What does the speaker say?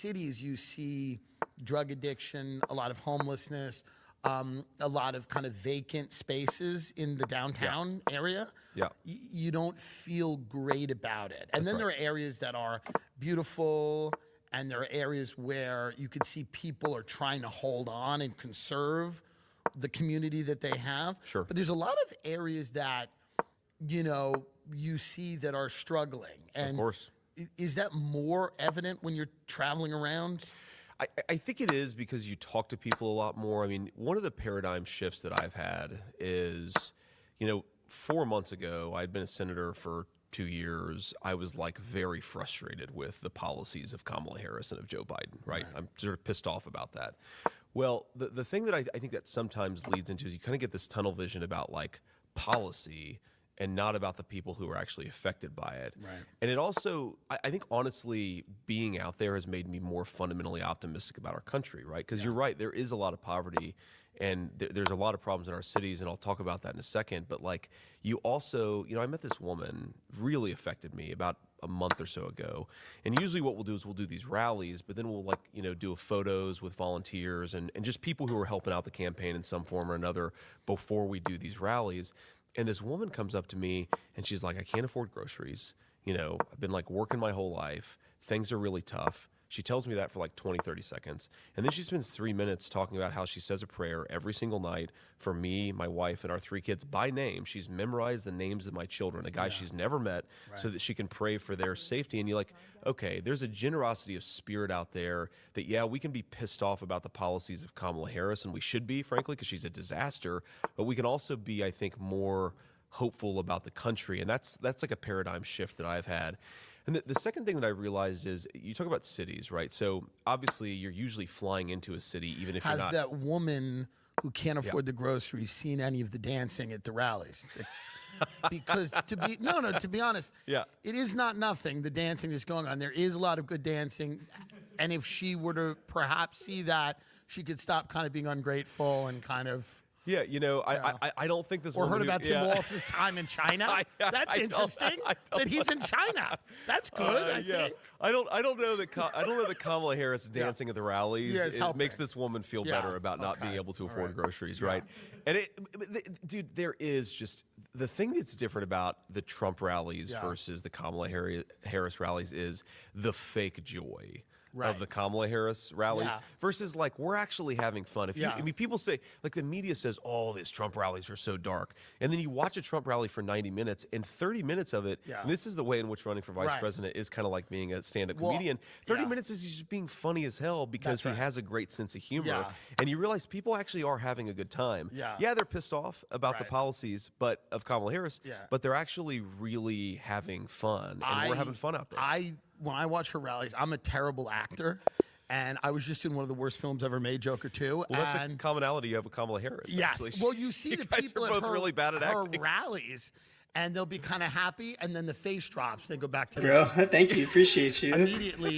cities, you see drug addiction, a lot of homelessness, a lot of kind of vacant spaces in the downtown area. Yeah. You don't feel great about it. And then right. there are areas that are beautiful, and there are areas where you can see people are trying to hold on and conserve the community that they have. Sure. But there's a lot of areas that, you know, you see that are struggling. And of course. Is that more evident when you're traveling around? I think it is because you talk to people a lot more. I mean, one of the paradigm shifts that I've had is, you know, 4 months ago, I'd been a senator for 2 years. I was like very frustrated with the policies of Kamala Harris and of Joe Biden, right? I'm sort of pissed off about that. Well, the thing that I think that sometimes leads into is you kind of get this tunnel vision about like policy and not about the people who are actually affected by it. Right. And it also, I think honestly, being out there has made me more fundamentally optimistic about our country, right? Because you're right, there is a lot of poverty and there's a lot of problems in our cities, and I'll talk about that in a second. But like, you also, you know, I met this woman, really affected me about a month or so ago. And usually what we'll do is we'll do these rallies, but then we'll like, you know, do photos with volunteers and just people who are helping out the campaign in some form or another before we do these rallies. And this woman comes up to me and she's like, I can't afford groceries. You know, I've been like working my whole life. Things are really tough. She tells me that for like 20, 30 seconds. And then she spends 3 minutes talking about how she says a prayer every single night for me, my wife, and our 3 kids by name. She's memorized the names of my children, a guy she's never met, so that she can pray for their safety. And you're like, okay, there's a generosity of spirit out there that, yeah, we can be pissed off about the policies of Kamala Harris, and we should be, frankly, because she's a disaster. But we can also be, I think, more hopeful about the country. And that's like a paradigm shift that I've had. And the second thing that I realized is you talk about cities, right? So obviously you're usually flying into a city, even if you're not. Has that woman who can't afford the groceries seen any of the dancing at the rallies? Because to be honest, it is not nothing, the dancing that's going on. There is a lot of good dancing. And if she were to perhaps see that, she could stop kind of being ungrateful and kind of... Yeah, you know, I don't think this. Or heard about Tim Walz's time in China. That's interesting. That he's in China. That's good. I think. I don't know that Kamala Harris dancing at the rallies it makes this woman feel better about not being able to afford groceries, right? And dude, there is just the thing that's different about the Trump rallies versus the Kamala Harris rallies is the fake joy. Of the Kamala Harris rallies versus like we're actually having fun. If you, I mean, people say like the media says, "Oh, these Trump rallies are so dark," and then you watch a Trump rally for 90 minutes, and 30 minutes of it. And this is the way in which running for vice president is kind of like being a stand-up comedian. 30 minutes is just being funny as hell because he has a great sense of humor, and you realize people actually are having a good time. Yeah, they're pissed off about the policies, of Kamala Harris, but they're actually really having fun, and we're having fun out there. When I watch her rallies, I'm a terrible actor, and I was just in one of the worst films ever made, Joker 2. Well, that's a commonality. You have a Kamala Harris. Yes. Actually. Well, you see the people are both at really bad at her acting. rallies, and they'll be kind of happy, and then the face drops. They go back to Bro, thank you. Appreciate you. immediately.